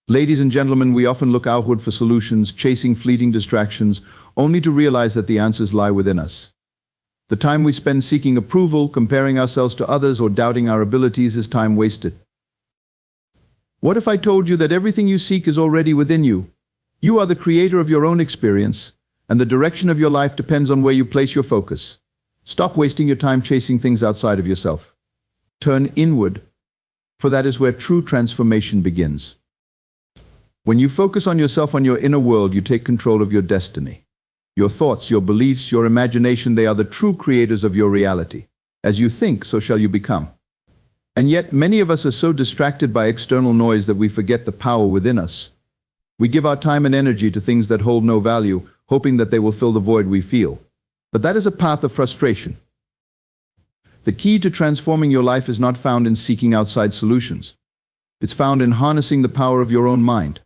Ladies and gentlemen, we often look outward for solutions, chasing fleeting distractions, only to realize that the answers lie within us. The time we spend seeking approval, comparing ourselves to others, or doubting our abilities is time wasted. What if I told you that everything you seek is already within you? You are the creator of your own experience, and the direction of your life depends on where you place your focus. Stop wasting your time chasing things outside of yourself. Turn inward, for that is where true transformation begins. When you focus on yourself, on your inner world, you take control of your destiny. Your thoughts, your beliefs, your imagination, they are the true creators of your reality. As you think, so shall you become. And yet, many of us are so distracted by external noise that we forget the power within us. We give our time and energy to things that hold no value, hoping that they will fill the void we feel. But that is a path of frustration. The key to transforming your life is not found in seeking outside solutions. It's found in harnessing the power of your own mind.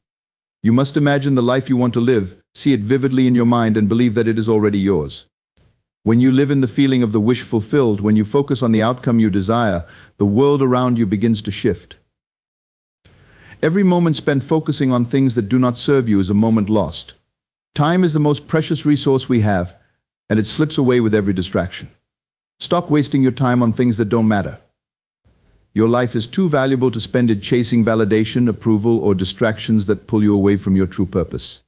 You must imagine the life you want to live, see it vividly in your mind, and believe that it is already yours. When you live in the feeling of the wish fulfilled, when you focus on the outcome you desire, the world around you begins to shift. Every moment spent focusing on things that do not serve you is a moment lost. Time is the most precious resource we have, and it slips away with every distraction. Stop wasting your time on things that don't matter. Your life is too valuable to spend it chasing validation, approval, or distractions that pull you away from your true purpose.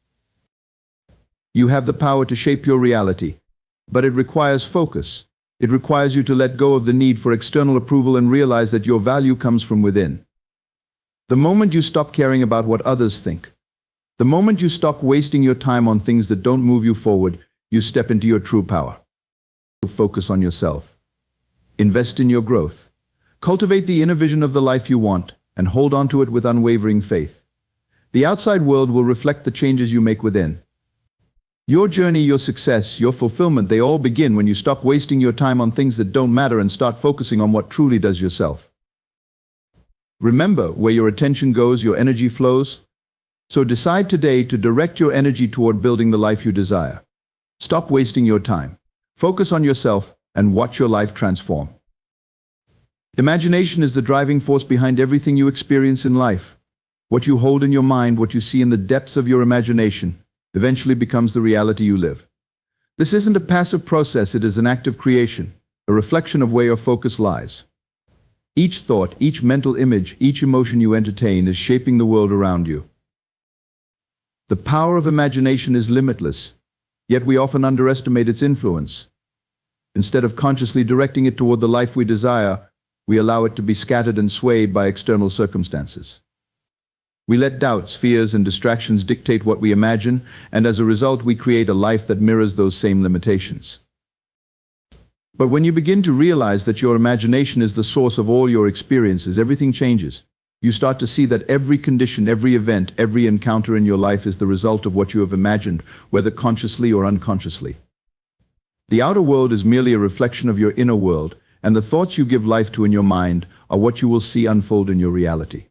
You have the power to shape your reality, but it requires focus. It requires you to let go of the need for external approval and realize that your value comes from within. The moment you stop caring about what others think, the moment you stop wasting your time on things that don't move you forward, you step into your true power. Focus on yourself. Invest in your growth. Cultivate the inner vision of the life you want, and hold on to it with unwavering faith. The outside world will reflect the changes you make within. Your journey, your success, your fulfillment, they all begin when you stop wasting your time on things that don't matter and start focusing on what truly does yourself. Remember, where your attention goes, your energy flows. So decide today to direct your energy toward building the life you desire. Stop wasting your time. Focus on yourself and watch your life transform. Imagination is the driving force behind everything you experience in life. What you hold in your mind, what you see in the depths of your imagination, eventually becomes the reality you live. This isn't a passive process, it is an act of creation, a reflection of where your focus lies. Each thought, each mental image, each emotion you entertain is shaping the world around you. The power of imagination is limitless, yet we often underestimate its influence. Instead of consciously directing it toward the life we desire, we allow it to be scattered and swayed by external circumstances. We let doubts, fears, and distractions dictate what we imagine, and as a result, we create a life that mirrors those same limitations. But when you begin to realize that your imagination is the source of all your experiences, everything changes. You start to see that every condition, every event, every encounter in your life is the result of what you have imagined, whether consciously or unconsciously. The outer world is merely a reflection of your inner world, and the thoughts you give life to in your mind are what you will see unfold in your reality.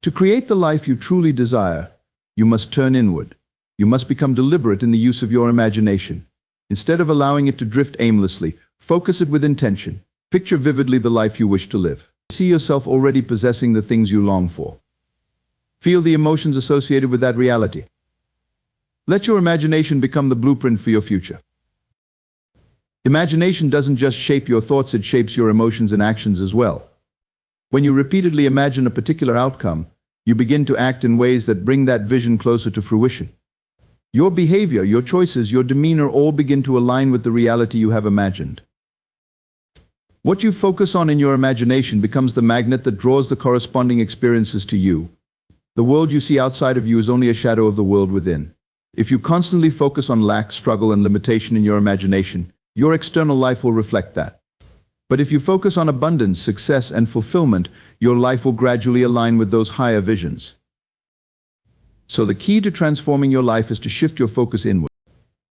To create the life you truly desire, you must turn inward. You must become deliberate in the use of your imagination. Instead of allowing it to drift aimlessly, focus it with intention. Picture vividly the life you wish to live. See yourself already possessing the things you long for. Feel the emotions associated with that reality. Let your imagination become the blueprint for your future. Imagination doesn't just shape your thoughts, it shapes your emotions and actions as well. When you repeatedly imagine a particular outcome, you begin to act in ways that bring that vision closer to fruition. Your behavior, your choices, your demeanor all begin to align with the reality you have imagined. What you focus on in your imagination becomes the magnet that draws the corresponding experiences to you. The world you see outside of you is only a shadow of the world within. If you constantly focus on lack, struggle, and limitation in your imagination, your external life will reflect that. But if you focus on abundance, success, and fulfillment, your life will gradually align with those higher visions. So the key to transforming your life is to shift your focus inward.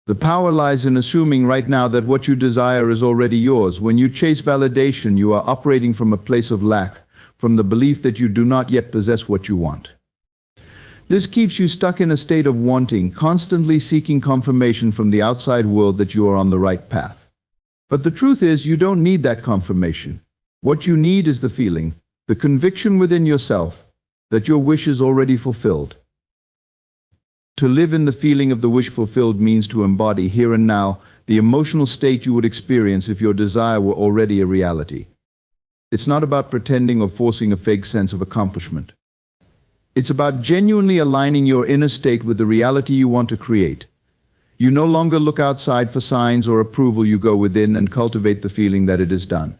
The power lies in assuming right now that what you desire is already yours. When you chase validation, you are operating from a place of lack, from the belief that you do not yet possess what you want. This keeps you stuck in a state of wanting, constantly seeking confirmation from the outside world that you are on the right path. But the truth is, you don't need that confirmation. What you need is the feeling, the conviction within yourself, that your wish is already fulfilled. To live in the feeling of the wish fulfilled means to embody here and now the emotional state you would experience if your desire were already a reality. It's not about pretending or forcing a fake sense of accomplishment. It's about genuinely aligning your inner state with the reality you want to create. You no longer look outside for signs or approval, you go within and cultivate the feeling that it is done.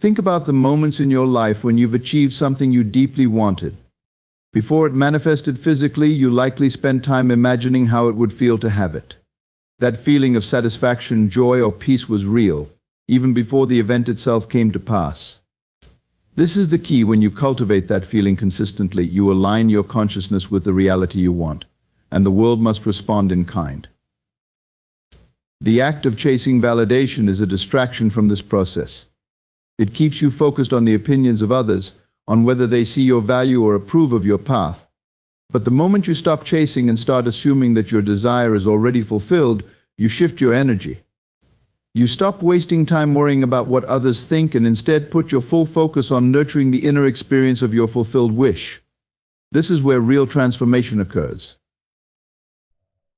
Think about the moments in your life when you've achieved something you deeply wanted. Before it manifested physically, you likely spent time imagining how it would feel to have it. That feeling of satisfaction, joy, or peace was real, even before the event itself came to pass. This is the key. When you cultivate that feeling consistently, you align your consciousness with the reality you want, and the world must respond in kind. The act of chasing validation is a distraction from this process. It keeps you focused on the opinions of others, on whether they see your value or approve of your path. But the moment you stop chasing and start assuming that your desire is already fulfilled, you shift your energy. You stop wasting time worrying about what others think and instead put your full focus on nurturing the inner experience of your fulfilled wish. This is where real transformation occurs.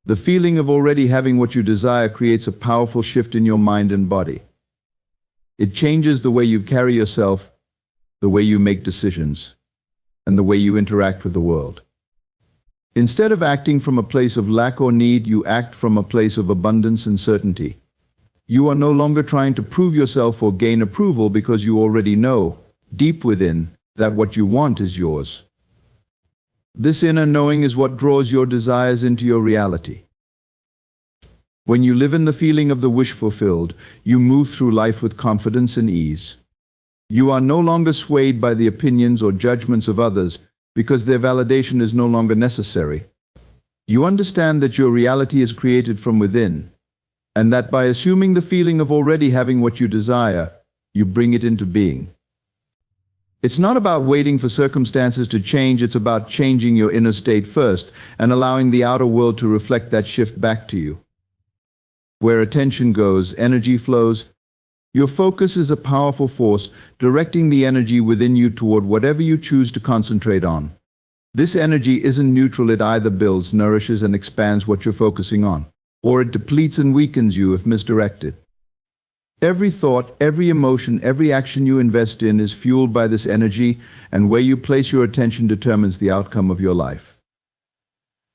The feeling of already having what you desire creates a powerful shift in your mind and body. It changes the way you carry yourself, the way you make decisions, and the way you interact with the world. Instead of acting from a place of lack or need, you act from a place of abundance and certainty. You are no longer trying to prove yourself or gain approval because you already know, deep within, that what you want is yours. This inner knowing is what draws your desires into your reality. When you live in the feeling of the wish fulfilled, you move through life with confidence and ease. You are no longer swayed by the opinions or judgments of others because their validation is no longer necessary. You understand that your reality is created from within, and that by assuming the feeling of already having what you desire, you bring it into being. It's not about waiting for circumstances to change, it's about changing your inner state first and allowing the outer world to reflect that shift back to you. Where attention goes, energy flows. Your focus is a powerful force, directing the energy within you toward whatever you choose to concentrate on. This energy isn't neutral, it either builds, nourishes, and expands what you're focusing on, or it depletes and weakens you if misdirected. Every thought, every emotion, every action you invest in is fueled by this energy, and where you place your attention determines the outcome of your life.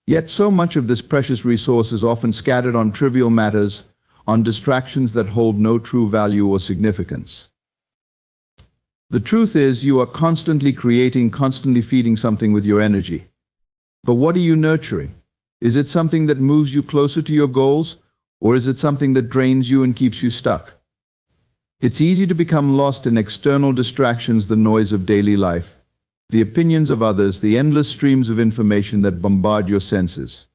Yet so much of this precious resource is often scattered on trivial matters, on distractions that hold no true value or significance. The truth is, you are constantly creating, constantly feeding something with your energy. But what are you nurturing? Is it something that moves you closer to your goals, or is it something that drains you and keeps you stuck? It's easy to become lost in external distractions, the noise of daily life, the opinions of others, the endless streams of information that bombard your senses.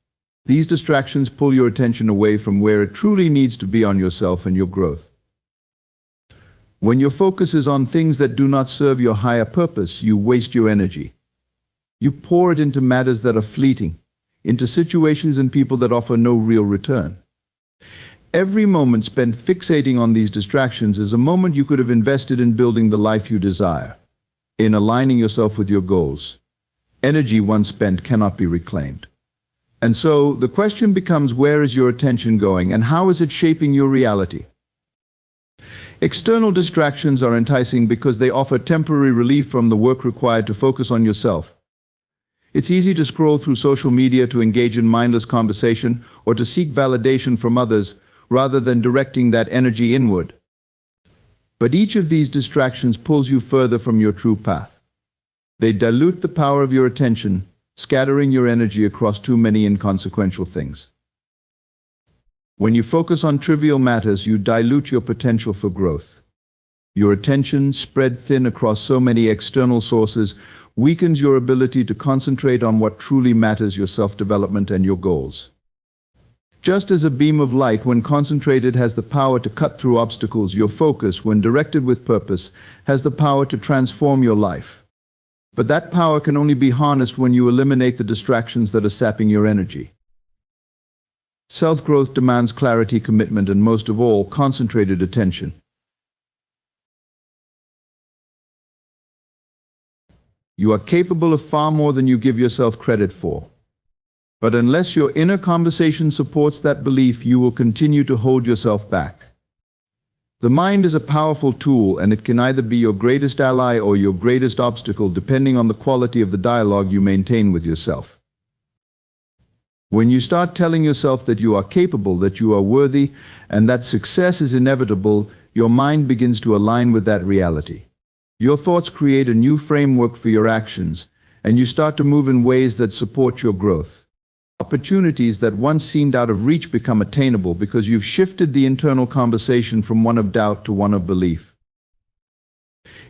These distractions pull your attention away from where it truly needs to be, on yourself and your growth. When your focus is on things that do not serve your higher purpose, you waste your energy. You pour it into matters that are fleeting, into situations and people that offer no real return. Every moment spent fixating on these distractions is a moment you could have invested in building the life you desire, in aligning yourself with your goals. Energy once spent cannot be reclaimed. And so, the question becomes, where is your attention going, and how is it shaping your reality? External distractions are enticing because they offer temporary relief from the work required to focus on yourself. It's easy to scroll through social media, to engage in mindless conversation, or to seek validation from others, rather than directing that energy inward. But each of these distractions pulls you further from your true path. They dilute the power of your attention, scattering your energy across too many inconsequential things. When you focus on trivial matters, you dilute your potential for growth. Your attention, spread thin across so many external sources, weakens your ability to concentrate on what truly matters, your self-development and your goals. Just as a beam of light, when concentrated, has the power to cut through obstacles, your focus, when directed with purpose, has the power to transform your life. But that power can only be harnessed when you eliminate the distractions that are sapping your energy. Self-growth demands clarity, commitment, and most of all, concentrated attention. You are capable of far more than you give yourself credit for. But unless your inner conversation supports that belief, you will continue to hold yourself back. The mind is a powerful tool, and it can either be your greatest ally or your greatest obstacle, depending on the quality of the dialogue you maintain with yourself. When you start telling yourself that you are capable, that you are worthy, and that success is inevitable, your mind begins to align with that reality. Your thoughts create a new framework for your actions, and you start to move in ways that support your growth. Opportunities that once seemed out of reach become attainable because you've shifted the internal conversation from one of doubt to one of belief.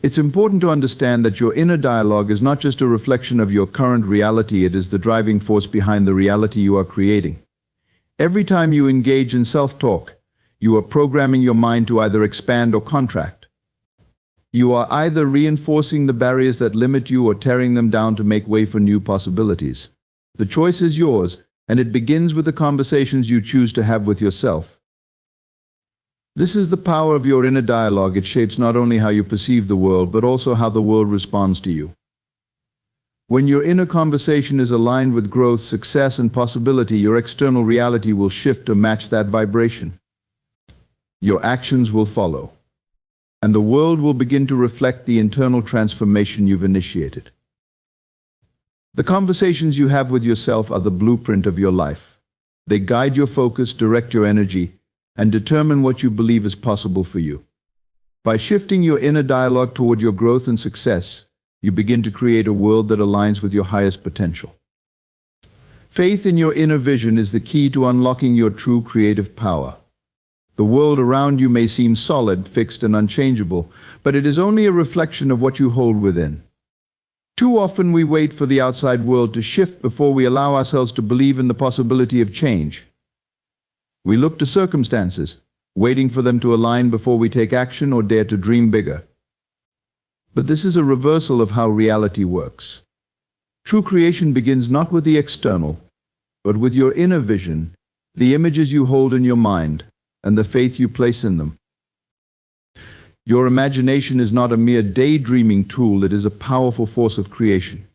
It's important to understand that your inner dialogue is not just a reflection of your current reality, it is the driving force behind the reality you are creating. Every time you engage in self-talk, you are programming your mind to either expand or contract. You are either reinforcing the barriers that limit you or tearing them down to make way for new possibilities. The choice is yours, and it begins with the conversations you choose to have with yourself. This is the power of your inner dialogue. It shapes not only how you perceive the world, but also how the world responds to you. When your inner conversation is aligned with growth, success, and possibility, your external reality will shift to match that vibration. Your actions will follow, and the world will begin to reflect the internal transformation you've initiated. The conversations you have with yourself are the blueprint of your life. They guide your focus, direct your energy, and determine what you believe is possible for you. By shifting your inner dialogue toward your growth and success, you begin to create a world that aligns with your highest potential. Faith in your inner vision is the key to unlocking your true creative power. The world around you may seem solid, fixed, and unchangeable, but it is only a reflection of what you hold within. Too often we wait for the outside world to shift before we allow ourselves to believe in the possibility of change. We look to circumstances, waiting for them to align before we take action or dare to dream bigger. But this is a reversal of how reality works. True creation begins not with the external, but with your inner vision, the images you hold in your mind, and the faith you place in them. Your imagination is not a mere daydreaming tool, it is a powerful force of creation.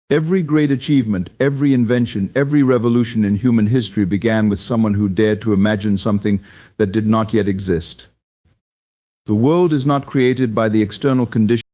Every great achievement, every invention, every revolution in human history began with someone who dared to imagine something that did not yet exist. The world is not created by the external conditions